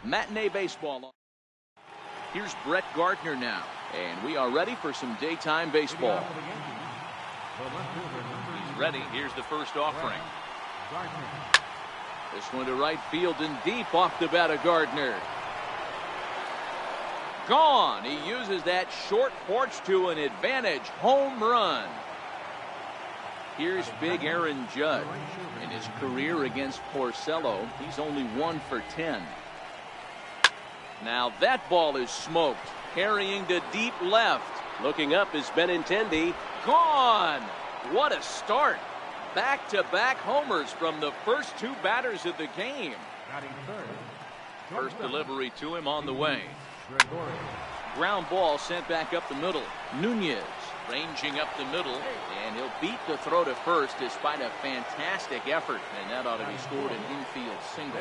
Matinee baseball. Here's Brett Gardner now, and we are ready for some daytime baseball. He's ready. Here's the first offering. This one to right field and deep off the bat of Gardner. Gone. He uses that short porch to an advantage home run. Here's big Aaron Judge. In his career against Porcello, he's only 1 for 10. Now that ball is smoked, carrying to deep left. Looking up is Benintendi. Gone. What a start. Back-to-back homers from the first 2 batters of the game. First delivery to him on the way. Ground ball sent back up the middle. Nunez ranging up the middle, and he'll beat the throw to first despite a fantastic effort, and that ought to be scored an infield single.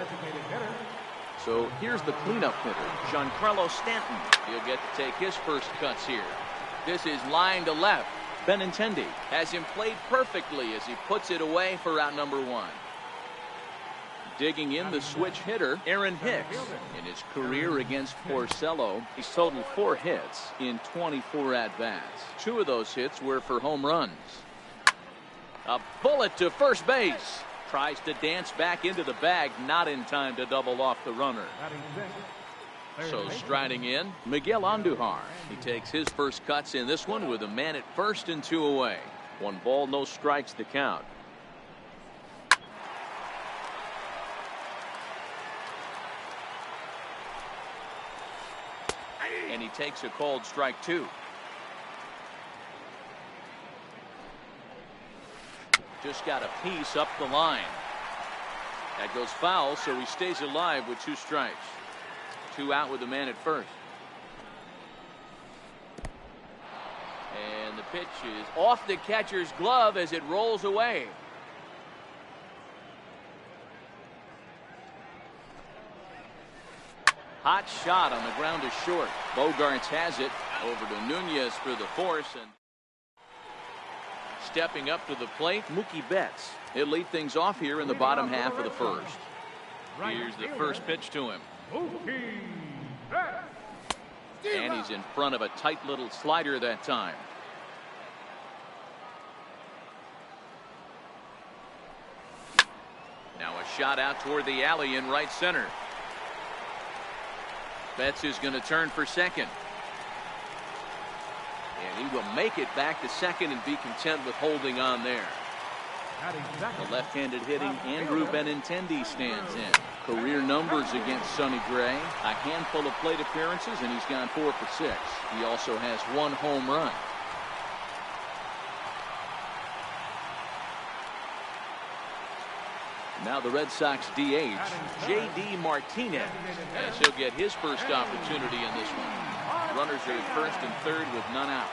So here's the cleanup hitter, Giancarlo Stanton. He'll get to take his first cuts here. This is line to left. Benintendi has him played perfectly as he puts it away for out number 1. Digging in the switch hitter, Aaron Hicks. In his career against Porcello, he's totaled 4 hits in 24 at-bats. 2 of those hits were for home runs. A bullet to first base. Tries to dance back into the bag, not in time to double off the runner. So striding in, Miguel Andujar. He takes his first cuts in this one with a man at first and 2 away. 1 ball, no strikes to count. And he takes a called strike 2. Just got a piece up the line. That goes foul, so he stays alive with 2 strikes. 2 out with the man at first. And the pitch is off the catcher's glove as it rolls away. Hot shot on the ground to short. Bogarts has it over to Nunez for the force, and stepping up to the plate, Mookie Betts. He'll lead things off here in the bottom half of the first. Here's the first pitch to him. And he's in front of a tight little slider that time. Now a shot out toward the alley in right center. Betts is going to turn for second. And he will make it back to second and be content with holding on there. The left-handed hitting Andrew Benintendi stands in. Career numbers against Sonny Gray. A handful of plate appearances, and he's gone 4 for 6. He also has 1 home run. Now the Red Sox DH, J.D. Martinez, as he'll get his first opportunity in this one. Runners are at first and third with none out.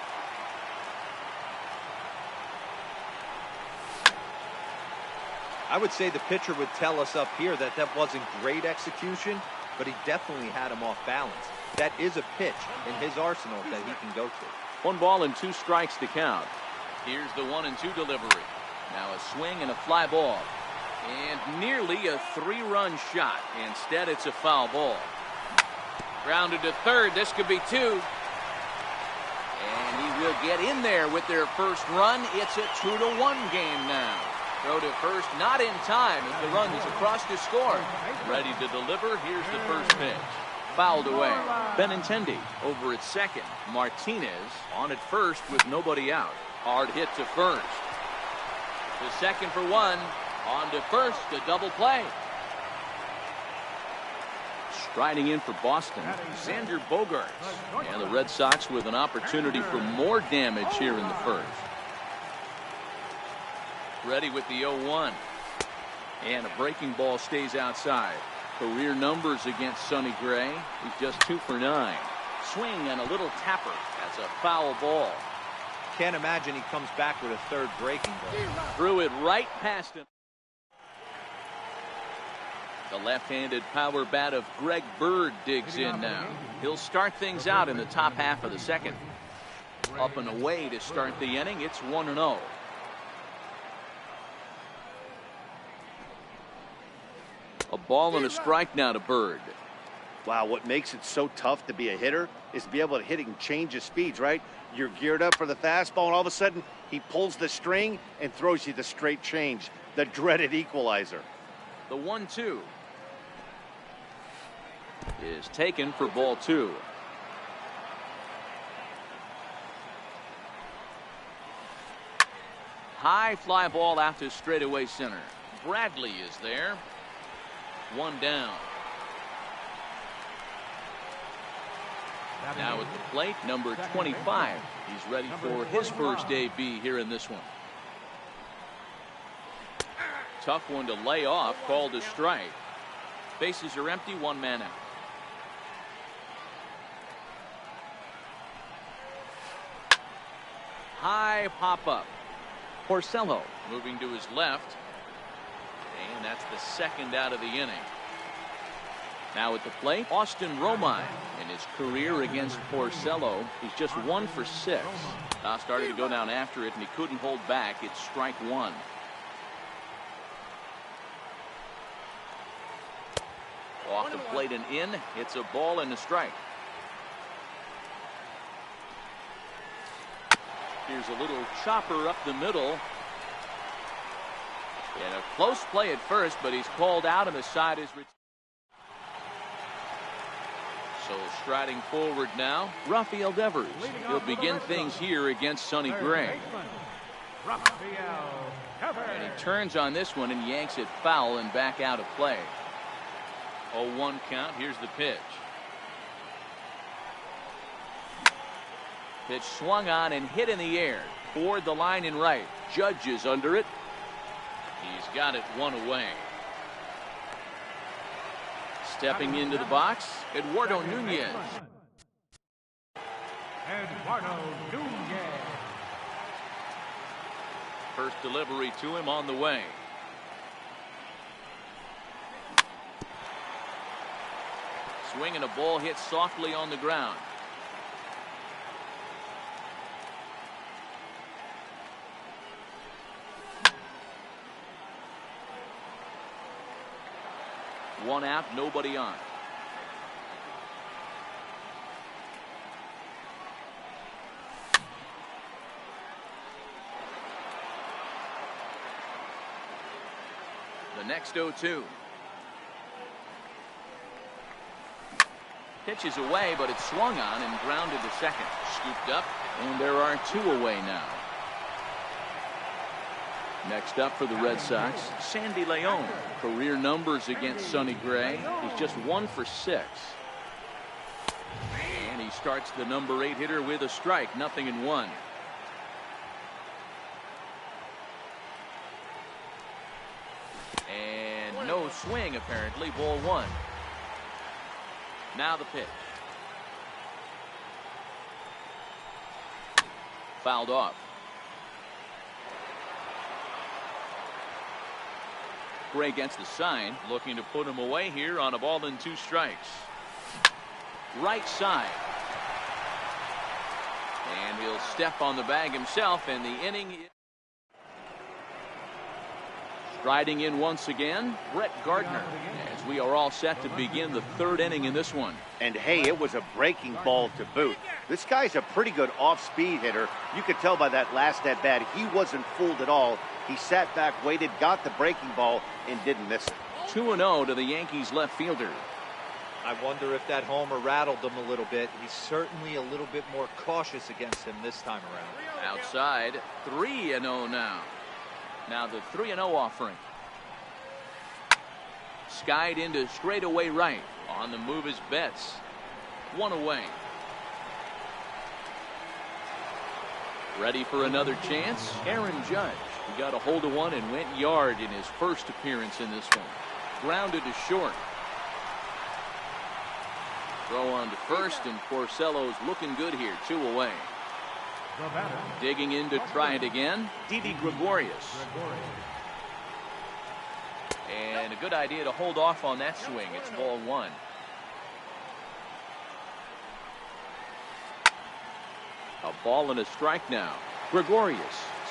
I would say the pitcher would tell us up here that that wasn't great execution, but he definitely had him off balance. That is a pitch in his arsenal that he can go to. 1 ball and 2 strikes to count. Here's the 1-2 delivery. Now a swing and a fly ball. And nearly a 3-run shot. Instead, it's a foul ball. Grounded to third. This could be 2. And he will get in there with their first run. It's a 2-1 game now. Throw to first, not in time as the run is across to score. Ready to deliver. Here's the first pitch. Fouled away. Benintendi over at second. Martinez on at first with nobody out. Hard hit to first. To second for 1. On to first, a double play. Striding in for Boston, Xander Bogaerts. And the Red Sox with an opportunity for more damage here in the first. Ready with the 0-1. And a breaking ball stays outside. Career numbers against Sonny Gray. He's just 2 for 9. Swing and a little tapper. That's a foul ball. Can't imagine he comes back with a third breaking ball. Threw it right past him. The left-handed power bat of Greg Bird digs in now. He'll start things out in the top half of the second. Up and away to start the inning. It's 1-0. A ball and a strike now to Bird. Wow, what makes it so tough to be a hitter is to be able to hit and change his speeds, right? You're geared up for the fastball, and all of a sudden, he pulls the string and throws you the straight change, the dreaded equalizer. The 1-2 is taken for ball 2. High fly ball out to straightaway center. Bradley is there. 1 down. Now at the plate, number 25. He's ready for his first AB here in this one. Tough one to lay off, called a strike. Bases are empty, 1 man out. High pop up. Porcello moving to his left. And that's the 2nd out of the inning. Now at the plate, Austin Romine. In his career against Porcello, he's just 1 for 6. Started to go down after it, and he couldn't hold back. It's strike 1. Off the plate and in. It's a ball and a strike. Here's a little chopper up the middle. And a close play at first, but he's called out and the side is retired. So striding forward now, Rafael Devers. He'll begin things here against Sonny Gray. And he turns on this one and yanks it foul and back out of play. 0-1 count. Here's the pitch. Pitch swung on and hit in the air. Toward the line and right. Judge is under it. He's got it 1 away. Stepping into the box, Eduardo Nunez. First delivery to him on the way. Swing and a ball hit softly on the ground. One out, nobody on. The next 0-2. Pitch is away, but it's swung on and grounded to second. Scooped up, and there are 2 away now. Next up for the Red Sox, Sandy León. Career numbers against Sonny Gray. He's just 1 for 6. And he starts the number 8 hitter with a strike, 0-1. And no swing, apparently, ball 1. Now the pitch. Fouled off. Gray gets the sign, looking to put him away here on a ball and 2 strikes. Right side. And he'll step on the bag himself, and the inning is... Striding in once again, Brett Gardner, as we are all set to begin the 3rd inning in this one. And hey, it was a breaking ball to boot. This guy's a pretty good off-speed hitter. You could tell by that last at-bat, he wasn't fooled at all. He sat back, waited, got the breaking ball, and didn't miss it. 2-0 to the Yankees left fielder. I wonder if that homer rattled him a little bit. He's certainly a little bit more cautious against him this time around. Outside, 3-0 now. Now the 3-0 offering. Skied into straightaway right. On the move is Betts. 1 away. Ready for another chance? Aaron Judge. He got a hold of one and went yard in his first appearance in this one. Grounded to short. Throw on to first, and Porcello's looking good here. 2 away. Digging in to try it again, Didi Gregorius. And a good idea to hold off on that swing. It's ball 1. A ball and a strike now. Gregorius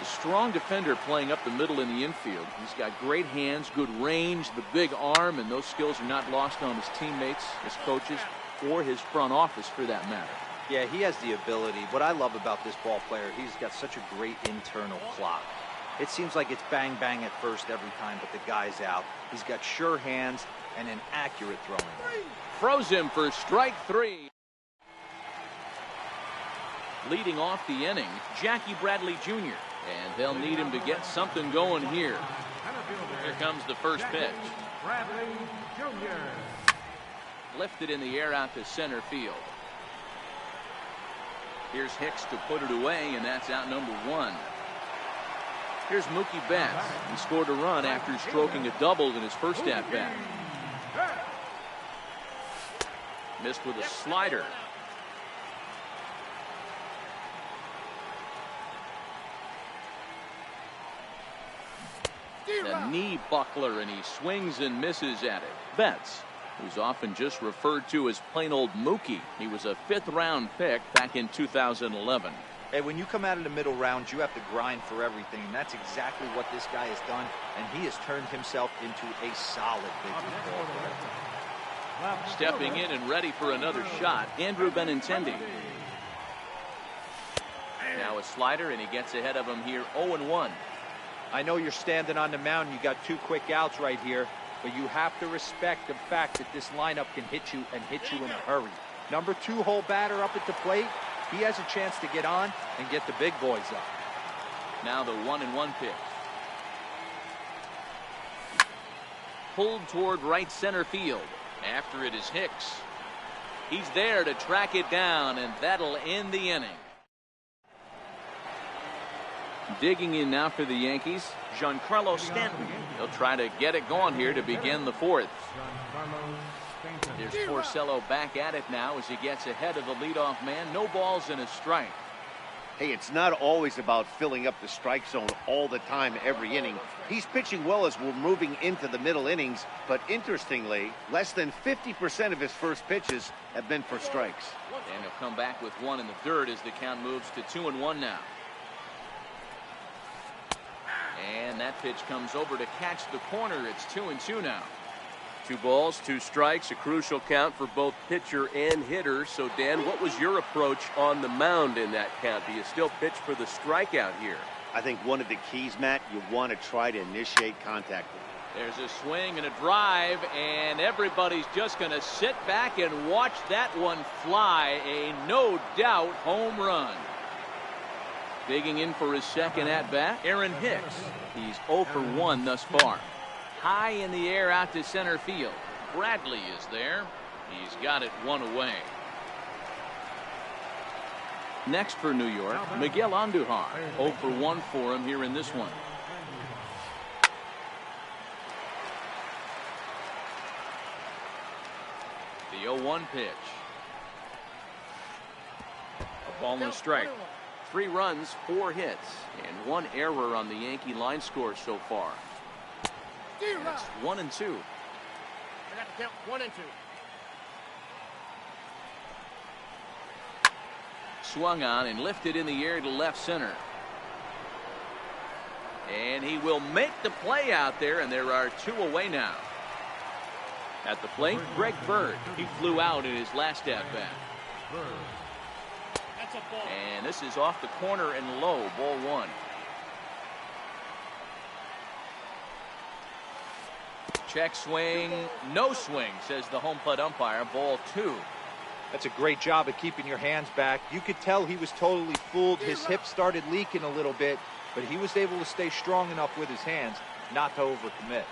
A strong defender playing up the middle in the infield. He's got great hands, good range, the big arm, and those skills are not lost on his teammates, his coaches, or his front office for that matter. Yeah, he has the ability. What I love about this ball player, he's got such a great internal clock. It seems like it's bang bang at first every time, but the guy's out. He's got sure hands and an accurate throwing. Throws him for strike 3. Leading off the inning, Jackie Bradley Jr. And they'll need him to get something going here. Here comes the first pitch. Bradley Jr. Lifted in the air out to center field. Here's Hicks to put it away, and that's out number 1. Here's Mookie Betts. He scored a run after stroking a double in his first at-bat. Missed with a slider. A knee buckler, and he swings and misses at it. Betts, who's often just referred to as plain old Mookie. He was a 5th-round pick back in 2011. Hey, when you come out of the middle rounds, you have to grind for everything, and that's exactly what this guy has done, and he has turned himself into a solid big league ball player. Stepping in and ready for another shot, Andrew Benintendi. Now a slider, and he gets ahead of him here, 0-1. I know you're standing on the mound, you got 2 quick outs right here, but you have to respect the fact that this lineup can hit you and hit you in a hurry. Number 2-hole batter up at the plate, he has a chance to get on and get the big boys up. Now the 1-1 pitch. Pulled toward right center field. After it is Hicks. He's there to track it down, and that'll end the inning. Digging in now for the Yankees, Giancarlo Stanton. He'll try to get it going here to begin the 4th. There's Porcello back at it now as he gets ahead of the leadoff man. No balls and a strike. Hey, it's not always about filling up the strike zone all the time every inning. He's pitching well as we're moving into the middle innings, but interestingly, less than 50% of his first pitches have been for strikes. And he'll come back with 1 in the third as the count moves to 2-1 now. And that pitch comes over to catch the corner. It's 2-2 now. 2 balls, 2 strikes, a crucial count for both pitcher and hitter. So, Dan, what was your approach on the mound in that count? Do you still pitch for the strikeout here? I think one of the keys, Matt, you want to try to initiate contact. There's a swing and a drive, and everybody's just going to sit back and watch that one fly. A no doubt home run. Digging in for his second at-bat, Aaron Hicks. He's 0 for 1 thus far. High in the air out to center field. Bradley is there. He's got it 1 away. Next for New York, Miguel Andujar. 0 for 1 for him here in this one. The 0-1 pitch. A ball and a strike. 3 runs, 4 hits, and 1 error on the Yankee line score so far. And it's 1-2. I got to count 1 and 2. Swung on and lifted in the air to left center. And he will make the play out there, and there are 2 away now. At the plate, Greg Bird. He flew out in his last at-bat. And this is off the corner and low, ball 1. Check swing, no swing, says the home plate umpire, ball 2. That's a great job of keeping your hands back. You could tell he was totally fooled. His hip started leaking a little bit, but he was able to stay strong enough with his hands not to overcommit.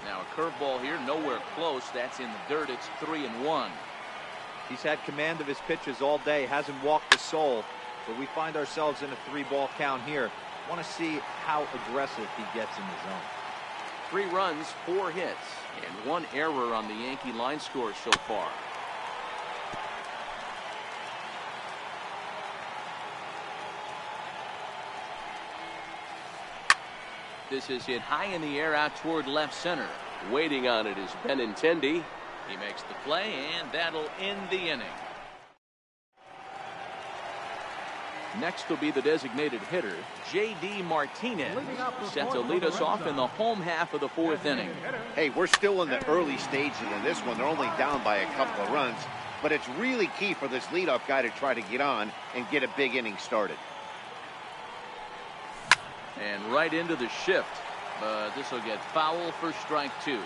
Now a curveball here, nowhere close. That's in the dirt. It's 3-1. He's had command of his pitches all day, hasn't walked a soul, but we find ourselves in a 3-ball count here. Want to see how aggressive he gets in the zone. 3 runs, 4 hits, and 1 error on the Yankee line score so far. This is hit high in the air out toward left center. Waiting on it is Benintendi. He makes the play, and that'll end the inning. Next will be the designated hitter, J.D. Martinez, set to lead us off in the home half of the fourth inning. Hey, we're still in the early stages in this one. They're only down by a couple of runs, but it's really key for this leadoff guy to try to get on and get a big inning started. And right into the shift, but this will get foul for strike two.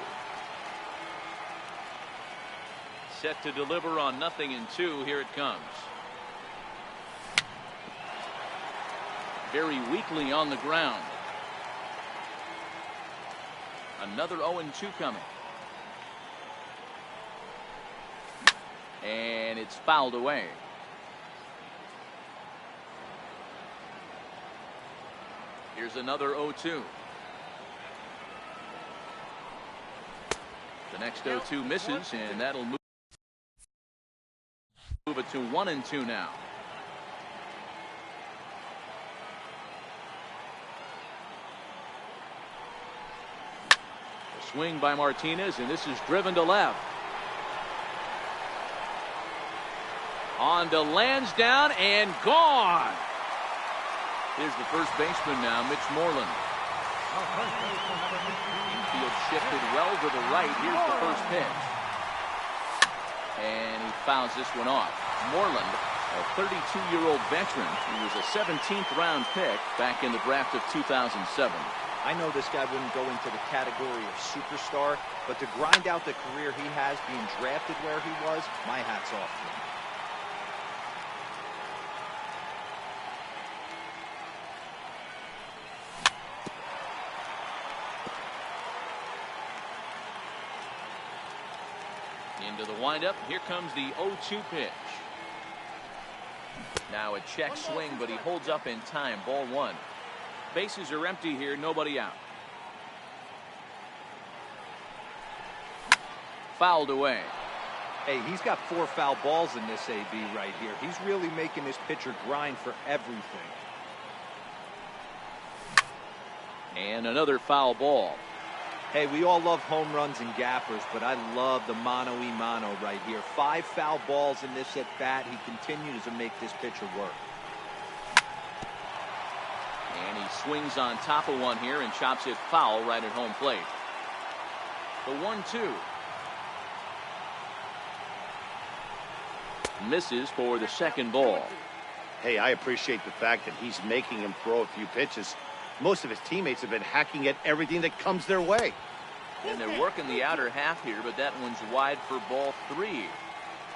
Set to deliver on 0-2. Here it comes. Very weakly on the ground. Another 0-2 coming. And it's fouled away. Here's another 0-2. The next 0-2 misses, and that'll move it to 1-2 now. A swing by Martinez, and this is driven to left. On to Lansdowne and gone. Here's the first baseman now, Mitch Moreland. Infield shifted well to the right. Here's the first pitch. And he fouls this one off. Moreland, a 32-year-old veteran. He was a 17th round pick back in the draft of 2007. I know this guy wouldn't go into the category of superstar, but to grind out the career he has being drafted where he was, my hat's off to him. Into the windup. Here comes the 0-2 pitch. Now a check swing, but he holds up in time. Ball one. Bases are empty here. Nobody out. Fouled away. Hey, he's got 4 foul balls in this AB right here. He's really making this pitcher grind for everything. And another foul ball. Hey, we all love home runs and gappers, but I love the mano-y-mano right here. 5 foul balls in this at bat. He continues to make this pitcher work. And he swings on top of one here and chops it foul right at home plate. The 1-2. Misses for the second ball. Hey, I appreciate the fact that he's making him throw a few pitches. Most of his teammates have been hacking at everything that comes their way. And they're working the outer half here, but that one's wide for ball 3.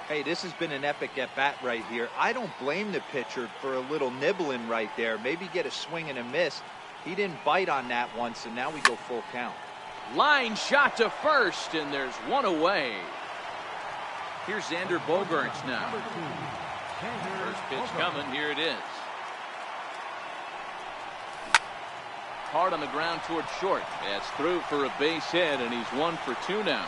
Hey, this has been an epic at-bat right here. I don't blame the pitcher for a little nibbling right there. Maybe get a swing and a miss. He didn't bite on that one, so now we go full count. Line shot to first, and there's one away. Here's Xander Bogaerts now. First pitch coming. Here it is. Hard on the ground toward short. That's through for a base hit, and he's 1 for 2 now.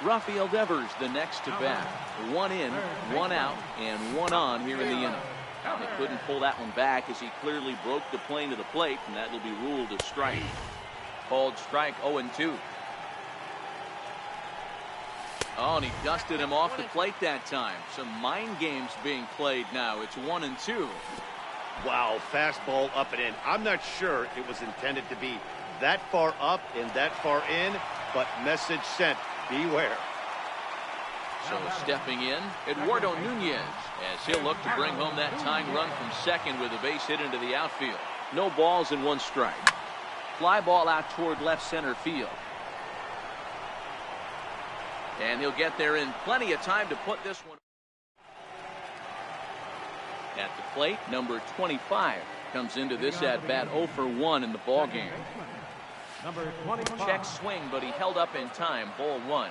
Rafael Devers the next to bat. 1 in, 1 out, and 1 on here in the inning. Now, he couldn't pull that one back as he clearly broke the plane to the plate, and that will be ruled a strike. Called strike 0-2. Oh, and he dusted him off the plate that time. Some mind games being played now. It's 1-2. Wow, fastball up and in. I'm not sure it was intended to be that far up and that far in, but message sent. Beware. So stepping in, Eduardo Nunez, as he'll look to bring home that tying run from second with a base hit into the outfield. No balls and 1 strike. Fly ball out toward left center field. And he'll get there in plenty of time to put this one. At the plate, number 25 comes into this at bat 0 for 1 in the ball game. Check swing, but he held up in time. Ball 1.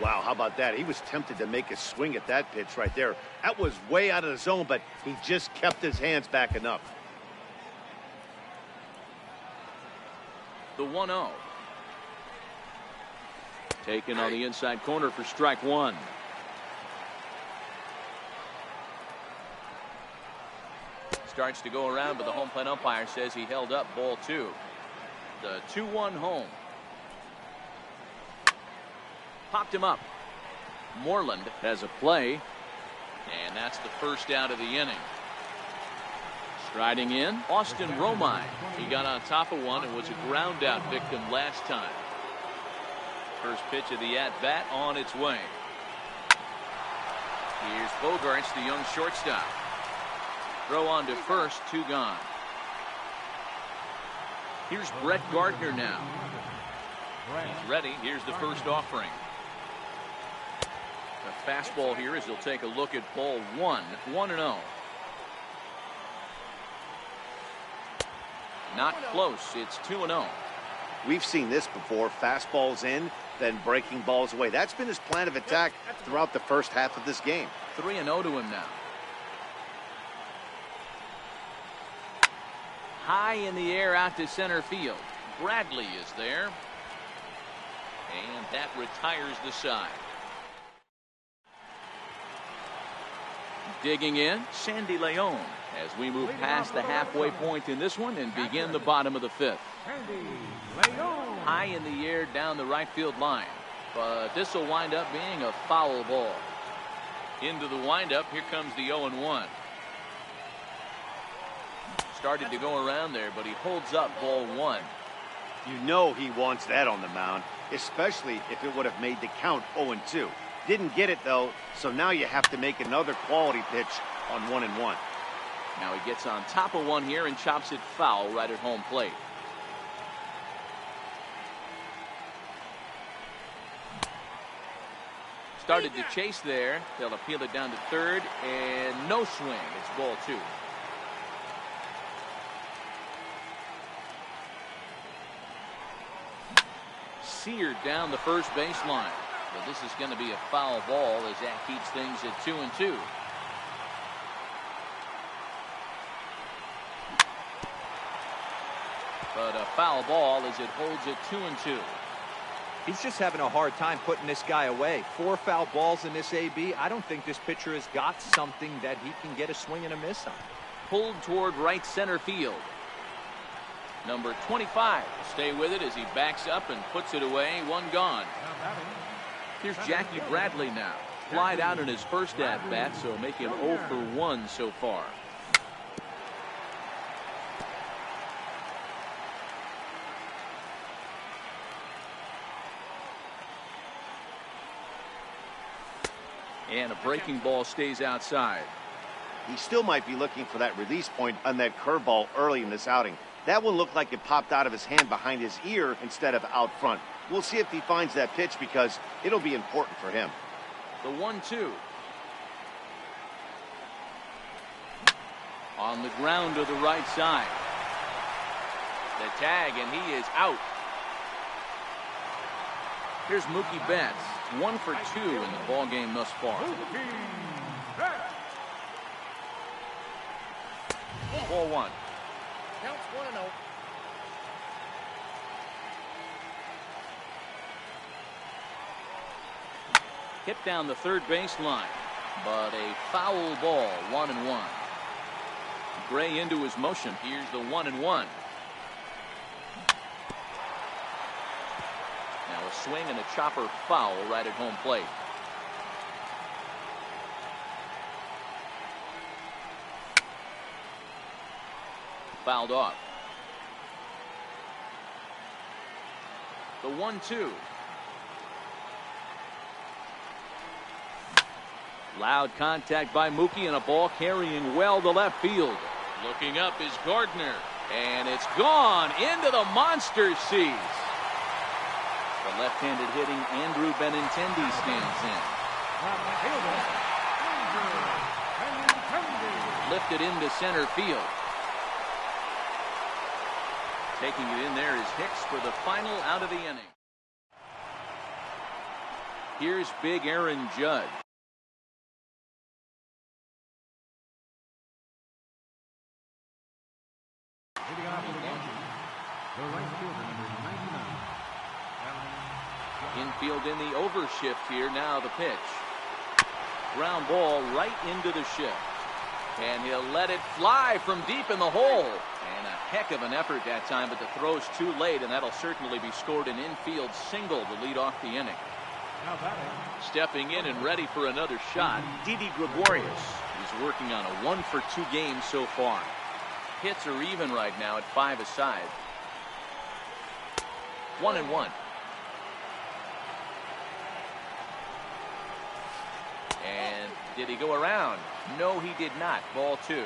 Wow, how about that? He was tempted to make a swing at that pitch right there. That was way out of the zone, but he just kept his hands back enough. The 1-0. Taken on the inside corner for strike 1. Starts to go around, but the home plate umpire says he held up. Ball 2. The 2-1 home. Popped him up. Moreland has a play. And that's the first out of the inning. Striding in, Austin Romine. He got on top of one and was a ground out victim last time. First pitch of the at-bat on its way. Here's Bogarts, the young shortstop. Throw on to first, 2 gone. Here's Brett Gardner now. He's ready. Here's the first offering. A fastball here as he'll take a look at ball 1, 1-0. Not close. It's 2-0. We've seen this before. Fastballs in, then breaking balls away. That's been his plan of attack throughout the first half of this game. 3-0 to him now. High in the air out to center field. Bradley is there. And that retires the side. Digging in, Sandy Leon, as we move past the halfway point in this one and begin the bottom of the 5th. High in the air down the right field line. But this will wind up being a foul ball. Into the windup, here comes the 0-1. Started to go around there, but he holds up ball 1. You know he wants that on the mound, especially if it would have made the count 0-2. Didn't get it, though, so now you have to make another quality pitch on 1-1. Now he gets on top of one here and chops it foul right at home plate. Started to chase there. They'll appeal it down to third, and no swing. It's ball 2. Seared down the first baseline. But this is going to be a foul ball as that keeps things at 2-2. But a foul ball as it holds it 2-2. He's just having a hard time putting this guy away. 4 foul balls in this AB. I don't think this pitcher has got something that he can get a swing and a miss on. Pulled toward right center field. Number 25 will stay with it as he backs up and puts it away. 1 gone. Here's Jackie Bradley now. Flied out in his first at-bat, so make him 0 for 1 so far. And a breaking ball stays outside. He still might be looking for that release point on that curveball early in this outing. That one looked like it popped out of his hand behind his ear instead of out front. We'll see if he finds that pitch because it'll be important for him. The 1-2. On the ground to the right side. The tag, and he is out. Here's Mookie Betts. 1 for 2 in the ball game thus far. Ball 1. Counts 1-0. Hit down the third base line, but a foul ball. 1-1. Gray into his motion. Here's the 1-1. Now a swing and a chopper foul right at home plate. Fouled off. The 1-2. Loud contact by Mookie and a ball carrying well to left field. Looking up is Gardner, and it's gone into the monster seats. The left-handed hitting Andrew Benintendi stands in. Lifted into center field. Taking it in there is Hicks for the final out of the inning. Here's big Aaron Judge. Infield in the overshift here. Now the pitch. Ground ball right into the shift. And he'll let it fly from deep in the hole. And a heck of an effort that time, but the throw's too late, and that'll certainly be scored an infield single to lead off the inning. Stepping in and ready for another shot, Didi Gregorius. He's working on a 1-for-2 game so far. Hits are even right now at 5 aside. 1-1. And did he go around? No, he did not. Ball 2.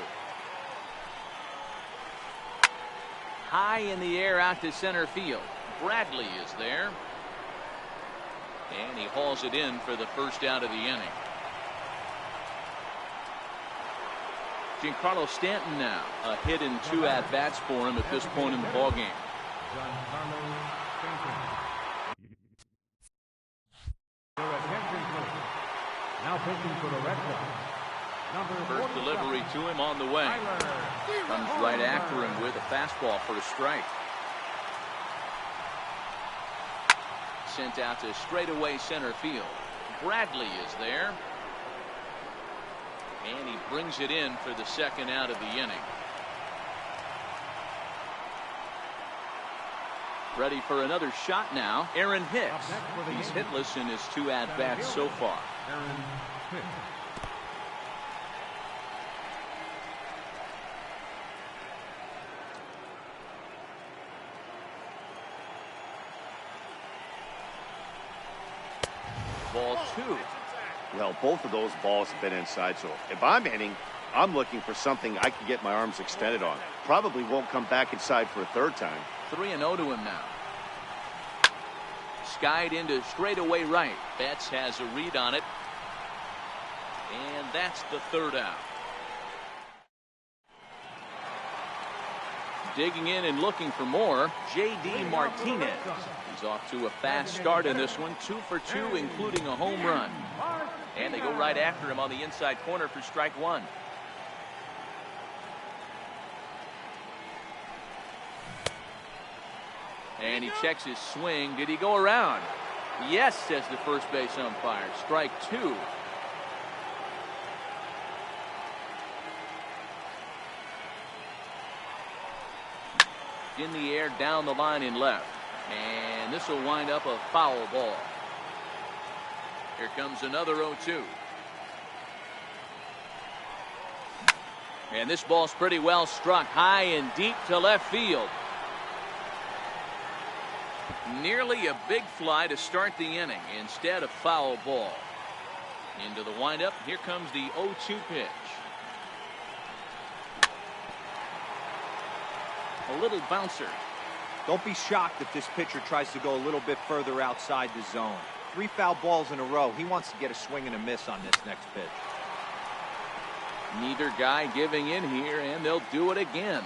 High in the air out to center field. Bradley is there. And he hauls it in for the first out of the inning. Giancarlo Stanton now. A hit and 2 at-bats for him at this point in the ballgame. Now pitching for the Red Sox. First delivery to him on the way. Comes right after him with a fastball for a strike. Sent out to straightaway center field. Bradley is there. And he brings it in for the second out of the inning. Ready for another shot now, Aaron Hicks. He's hitless in his 2 at-bats so far. Ball 2. Well, both of those balls have been inside, so if I'm hitting, I'm looking for something I can get my arms extended on. Probably won't come back inside for a third time. 3-0 to him now. Skied into straightaway right. Betts has a read on it. And that's the third out. Digging in and looking for more, J.D. Martinez. He's off to a fast start in this one. 2 for 2, including a home run. And they go right after him on the inside corner for strike 1. And he checks his swing. Did he go around? Yes, says the first base umpire. Strike 2. In the air, down the line in left. And this will wind up a foul ball. Here comes another 0-2. And this ball's pretty well struck high and deep to left field. Nearly a big fly to start the inning. Instead, a foul ball. Into the windup. Here comes the 0-2 pitch. A little bouncer. Don't be shocked if this pitcher tries to go a little bit further outside the zone. 3 foul balls in a row. He wants to get a swing and a miss on this next pitch. Neither guy giving in here, and they'll do it again.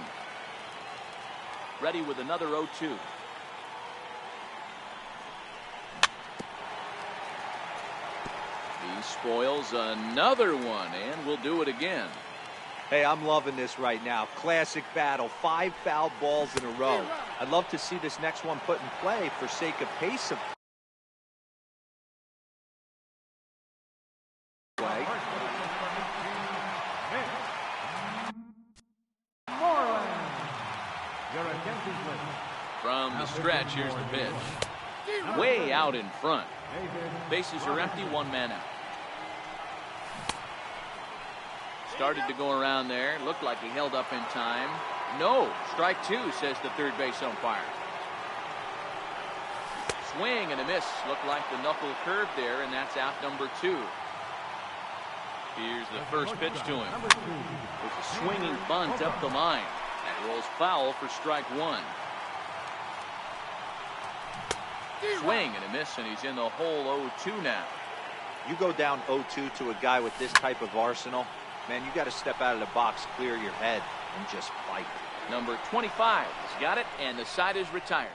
Ready with another 0-2. He spoils another one, and will do it again. Hey, I'm loving this right now. Classic battle. 5 foul balls in a row. I'd love to see this next one put in play for sake of pace of play. From the stretch, here's the pitch. Way out in front. Bases are empty, 1 man out. Started to go around there. Looked like he held up in time. No. Strike 2, says the third base umpire. Swing and a miss. Looked like the knuckle curve there, and that's out number 2. Here's the first pitch to him. With a swinging bunt up the line. That rolls foul for strike 1. Swing and a miss, and he's in the hole 0-2 now. You go down 0-2 to a guy with this type of arsenal, man, you got to step out of the box, clear your head, and just fight. Number 25 has got it, and the side is retired.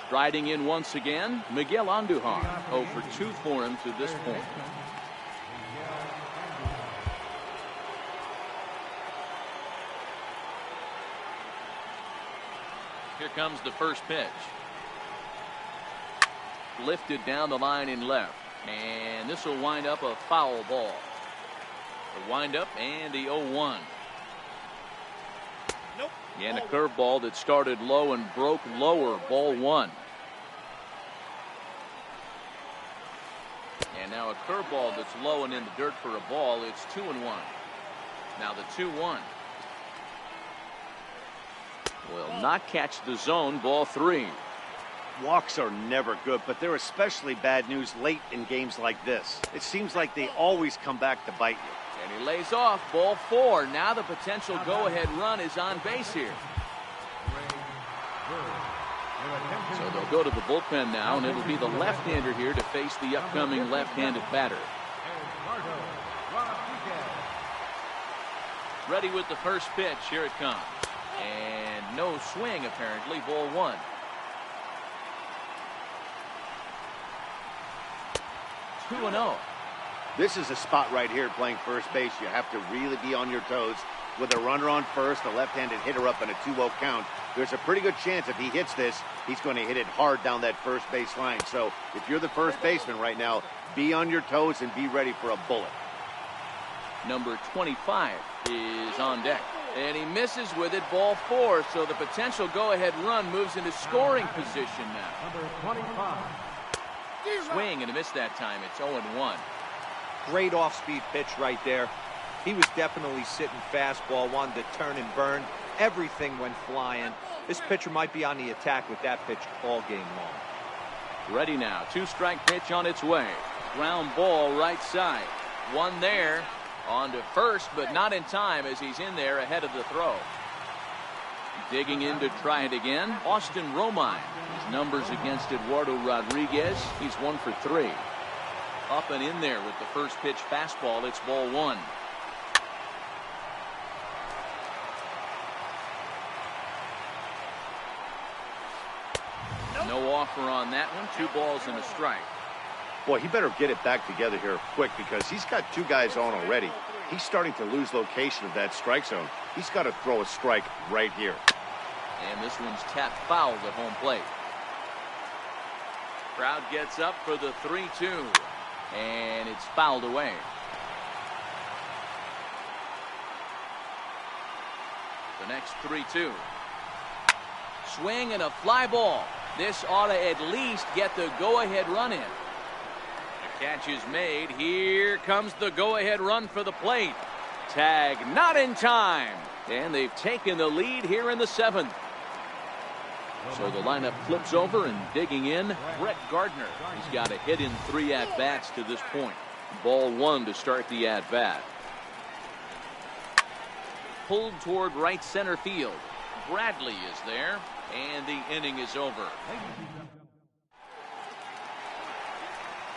Striding in once again, Miguel Andujar. 0 for 2 for him to this point. Here comes the first pitch. Lifted down the line in left. And this will wind up a foul ball. The windup and the 0-1. Nope. And a curveball that started low and broke lower. Ball 1. Now a curveball that's low and in the dirt for a ball. It's 2-1. Now the 2-1. Will not catch the zone. Ball 3. Walks are never good, but they're especially bad news late in games like this. It seems like they always come back to bite you. And he lays off. Ball 4. Now the potential go-ahead run is on base here. So they'll go to the bullpen now, and it'll be the left-hander here to face the upcoming left-handed batter. Ready with the first pitch. Here it comes. And no swing, apparently. Ball 1. 2-0. This is a spot right here playing first base. You have to really be on your toes. With a runner on first, a left-handed hitter up in a 2-0 count, there's a pretty good chance if he hits this, he's going to hit it hard down that first base line. So if you're the first baseman right now, be on your toes and be ready for a bullet. Number 25 is on deck. And he misses with it. Ball 4. So the potential go-ahead run moves into scoring position now. Number 25. Swing and a miss that time. It's 0-1. Great off-speed pitch right there. He was definitely sitting fastball, wanted to turn and burn. Everything went flying. This pitcher might be on the attack with that pitch all game long. Ready now. 2-strike pitch on its way. Ground ball right side. One there. On to first, but not in time as he's in there ahead of the throw. Digging in to try it again. Austin Romine. His numbers against Eduardo Rodriguez. He's 1 for 3. Up and in there with the first pitch fastball. It's ball 1. No offer on that one. 2 balls and a strike. Boy, he better get it back together here quick because he's got 2 guys on already. He's starting to lose location of that strike zone. He's got to throw a strike right here. And this one's tapped foul at home plate. Crowd gets up for the 3-2. And it's fouled away. The next 3-2. Swing and a fly ball. This ought to at least get the go-ahead run in. The catch is made. Here comes the go-ahead run for the plate. Tag not in time. And they've taken the lead here in the 7th. So the lineup flips over and digging in, Brett Gardner. He's got a hit in 3 at-bats to this point. Ball 1 to start the at-bat. Pulled toward right center field. Bradley is there, and the inning is over.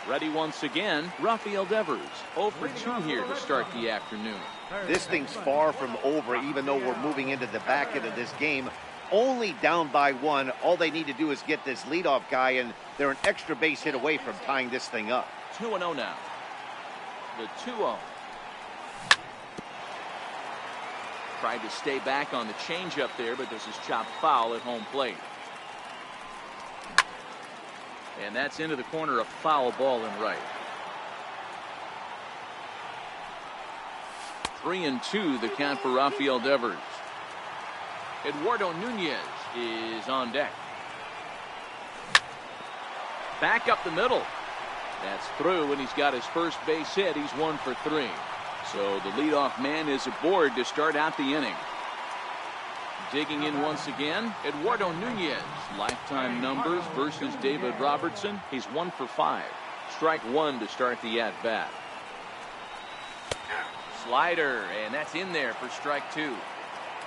Ready once again, Rafael Devers. 0 for 2 here to start the afternoon. This thing's far from over, even though we're moving into the back end of this game. Only down by 1. All they need to do is get this leadoff guy, and they're an extra base hit away from tying this thing up. 2-0 now. The 2-0. Tried to stay back on the changeup there, but this is chopped foul at home plate. And that's into the corner, a foul ball in right. 3-2 the count for Rafael Devers. Eduardo Nunez is on deck. Back up the middle. That's through, and he's got his first base hit. He's 1 for 3. So the leadoff man is aboard to start out the inning. Digging in once again, Eduardo Nunez. Lifetime numbers versus David Robertson. He's 1 for 5. Strike 1 to start the at-bat. Slider, and that's in there for strike 2.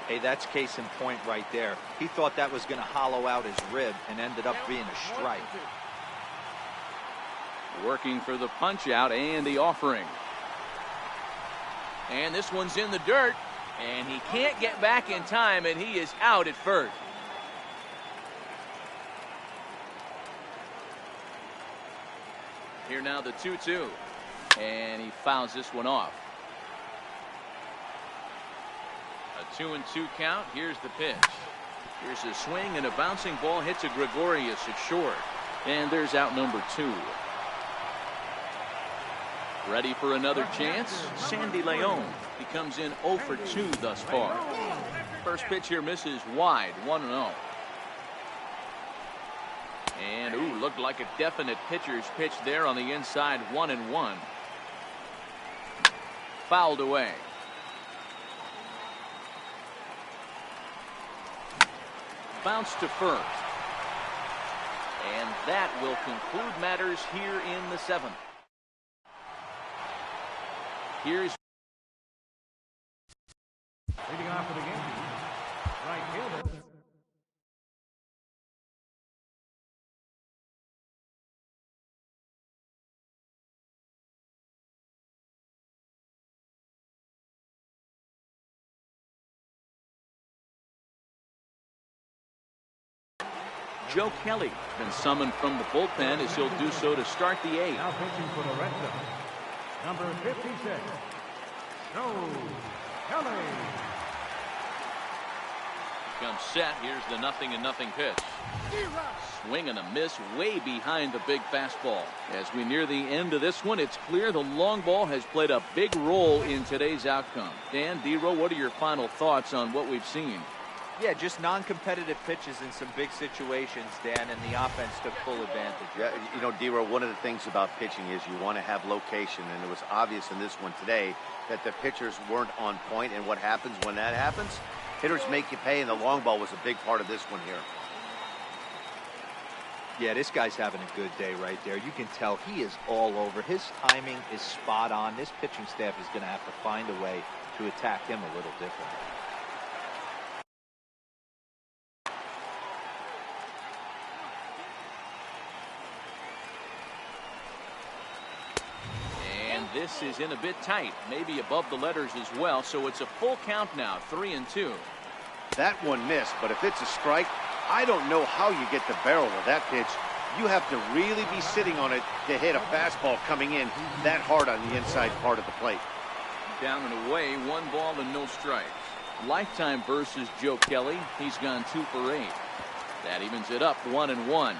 Hey, that's case in point right there. He thought that was going to hollow out his rib and ended up being a strike. Working for the punch out and the offering. And this one's in the dirt, and he can't get back in time, and he is out at first. Here now the 2-2, and he fouls this one off. A 2-2 count. Here's the pitch. Here's a swing, and a bouncing ball hits a Gregorius at short. And there's out number 2. Ready for another chance? Sandy Leon. He comes in 0 for 2 thus far. First pitch here misses wide, 1-0. And ooh, looked like a definite pitcher's pitch there on the inside. 1-1. Fouled away. Bounce to first. And that will conclude matters here in the 7th. Here's Leading off for the game, right fielder. Joe Kelly been summoned from the bullpen as he'll do so to start the 8th. Now pitching for the Red Sox, number 56, Joe Kelly. Comes set. Here's the 0-0 pitch. Swing and a miss way behind the big fastball. As we near the end of this one, it's clear the long ball has played a big role in today's outcome. Dan, D-Row, what are your final thoughts on what we've seen? Yeah, just non-competitive pitches in some big situations, Dan, and the offense took full advantage. Yeah, you know, D-Row, one of the things about pitching is you want to have location, and it was obvious in this one today that the pitchers weren't on point, and what happens when that happens? Hitters make you pay, and the long ball was a big part of this one here. Yeah, this guy's having a good day right there. You can tell he is all over. His timing is spot on. This pitching staff is going to have to find a way to attack him a little differently. This is in a bit tight, maybe above the letters as well, so it's a full count now, 3-2. That one missed, but if it's a strike, I don't know how you get the barrel of that pitch. You have to really be sitting on it to hit a fastball coming in that hard on the inside part of the plate. Down and away, 1 ball and no strikes. Lifetime versus Joe Kelly. He's gone 2 for 8. That evens it up, 1-1.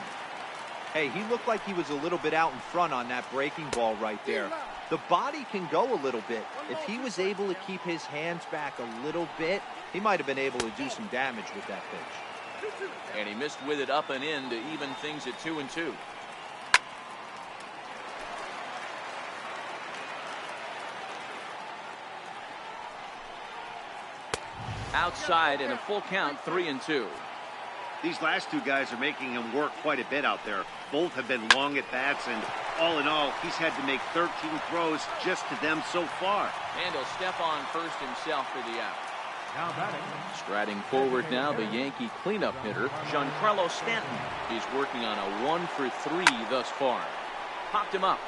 Hey, he looked like he was a little bit out in front on that breaking ball right there. The body can go a little bit. If he was able to keep his hands back a little bit, he might have been able to do some damage with that pitch. And he missed with it up and in to even things at 2-2. Outside and a full count, 3-2. These last 2 guys are making him work quite a bit out there. Both have been long at bats, and all in all, he's had to make 13 throws just to them so far. And he'll step on first himself for the out. Now batting. Striding forward now, the Yankee cleanup hitter, Giancarlo Stanton. He's working on a 1 for 3 thus far. Popped him up.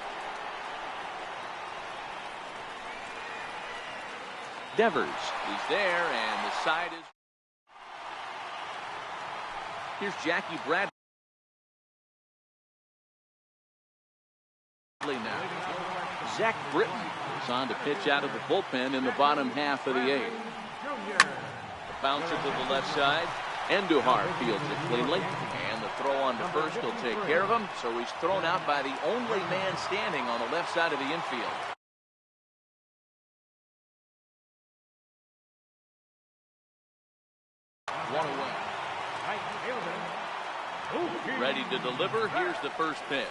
Devers is there, and the side is. Here's Jackie Bradley now. Zach Britton is on to pitch out of the bullpen in the bottom half of the 8th. The bouncer to the left side. Endujar fields it cleanly, and the throw on to first will take care of him. So he's thrown out by the only man standing on the left side of the infield. One away. Ready to deliver. Here's the first pitch.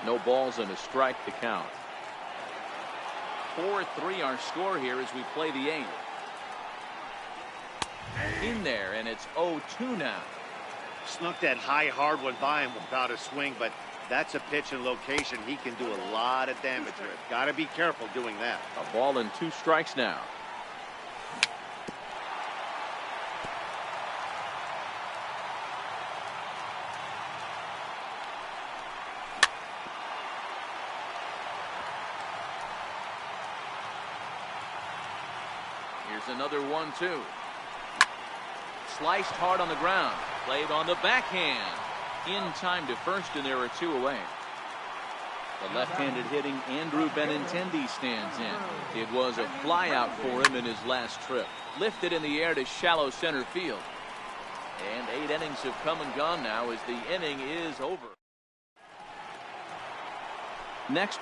No balls and a strike to count. 4-3 our score here as we play the 8th. In there, and it's 0-2 now. Snuck that high hard one by him without a swing, but that's a pitch and location he can do a lot of damage with. Got to be careful doing that. A ball and 2 strikes now. Here's another 1-2. Sliced hard on the ground. Played on the backhand. In time to first, and there are 2 away. The left-handed hitting Andrew Benintendi stands in. It was a flyout for him in his last trip. Lifted in the air to shallow center field. And 8 innings have come and gone now as the inning is over. Next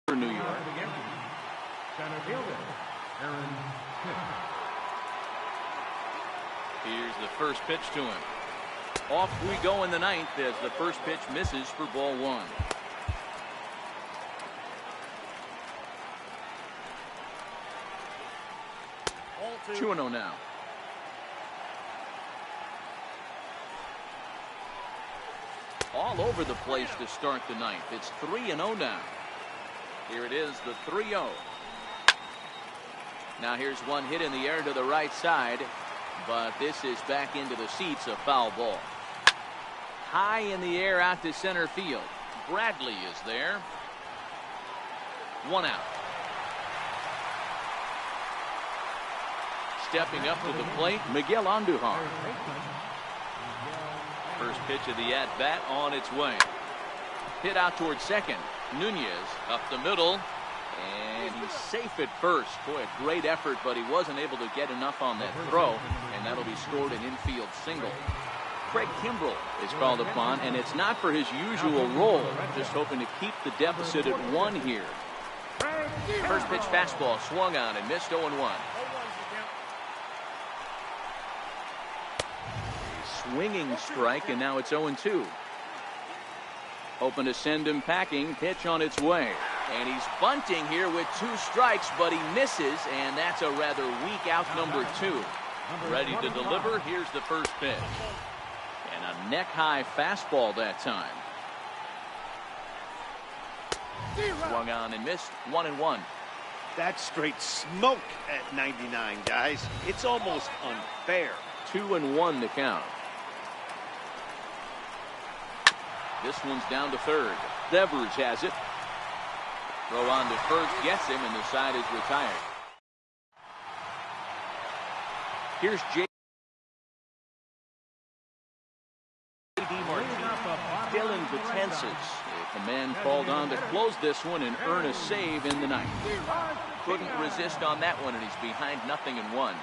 for New York. Center fielder, Aaron Smith. Here's the first pitch to him. Off we go in the ninth as the first pitch misses for ball one. Ball 2. 2-0 now. All over the place to start the ninth. It's 3-0 now. Here it is, the 3-0. Now here's one hit in the air to the right side, but this is back into the seats, a foul ball. High in the air out to center field. Bradley is there. One out. Stepping up to the plate, Miguel Andujar. First pitch of the at-bat on its way. Hit out towards second. Nunez up the middle, and he's safe at first. Boy, a great effort, but he wasn't able to get enough on that throw, and that'll be scored an infield single. Craig Kimbrell is called upon, and it's not for his usual role. Just hoping to keep the deficit at 1 here. First pitch fastball swung on and missed 0-1. Swinging strike, and now it's 0-2. Hoping to send him packing. Pitch on its way. And he's bunting here with 2 strikes, but he misses, and that's a rather weak out number 2. Ready to deliver. Here's the first pitch. And a neck-high fastball that time. Swung on and missed. 1-1. That's straight smoke at 99, guys. It's almost unfair. 2-1 to count. This one's down to third. Devers has it. Throw on to first, gets him, and the side is retired. Here's J.D. Martinez. Dylan Betances. If a man called on to close this one and earn a save in the ninth. Couldn't resist on that one, and he's behind 0-1.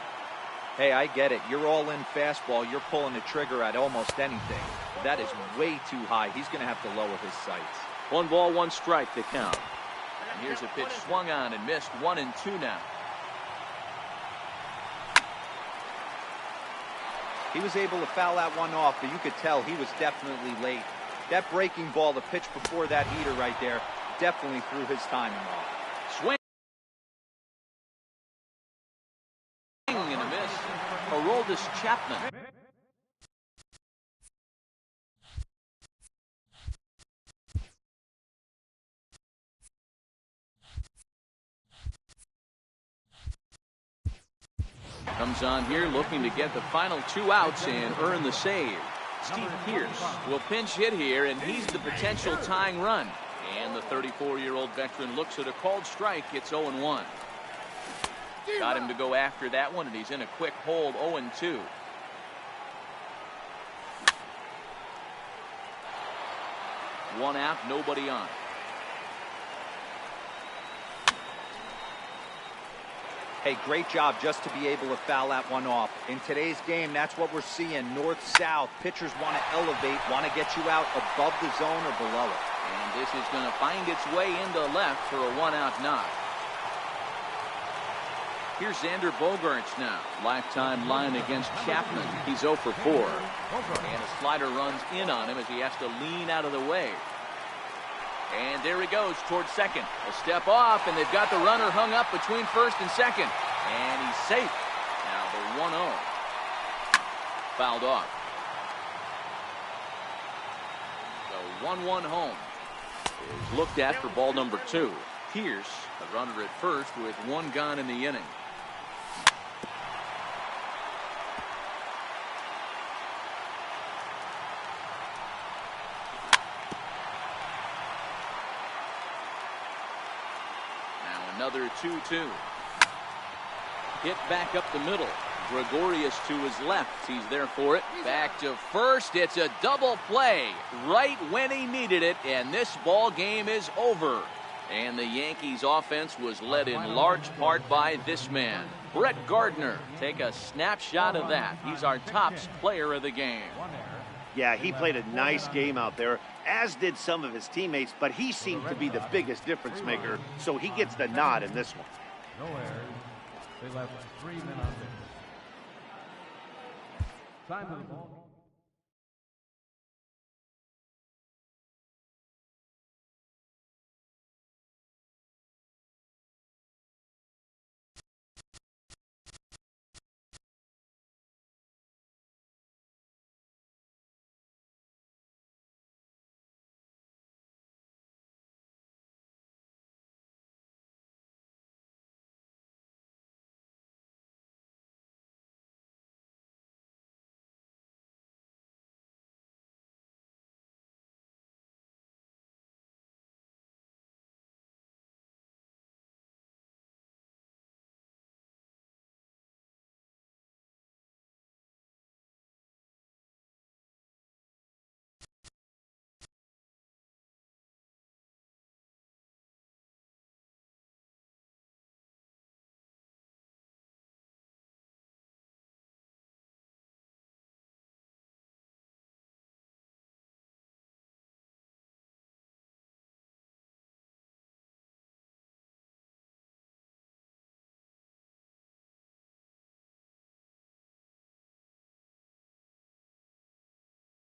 Hey, I get it. You're all in fastball. You're pulling the trigger at almost anything. That is way too high. He's going to have to lower his sights. 1 ball, 1 strike to count. And here's a pitch swung on and missed. 1-2 now. He was able to foul that one off, but you could tell he was definitely late. That breaking ball, the pitch before that heater right there, definitely threw his timing off. Swing and a miss. Aroldis Chapman. Comes on here looking to get the final 2 outs and earn the save. Steve Pearce will pinch hit here, and he's the potential tying run. And the 34-year-old veteran looks at a called strike. It's 0-1. Got him to go after that one, and he's in a quick hold. 0-2. One out, nobody on. Hey, great job just to be able to foul that one off. In today's game, that's what we're seeing. North-south. Pitchers want to elevate, want to get you out above the zone or below it. And this is going to find its way into left for a 1-out knock. Here's Xander Bogaerts now. Lifetime line against Chapman. He's 0 for 4. And a slider runs in on him as he has to lean out of the way. And there he goes towards second. A step off, and they've got the runner hung up between first and second. And he's safe. Now the 1-0. Fouled off. The 1-1 home is looked at for ball number 2. Pearce, the runner at first with 1 gone in the inning. Another 2-2. Hit back up the middle. Gregorius to his left. He's there for it. Back to first. It's a double play right when he needed it, and this ball game is over. And the Yankees offense was led in large part by this man, Brett Gardner. Take a snapshot of that. He's our top player of the game. Yeah, he played a nice game out there, as did some of his teammates, but he seemed to be the biggest difference maker, so he gets the nod in this one. No errors. They left 3 men on base. Time of the ball.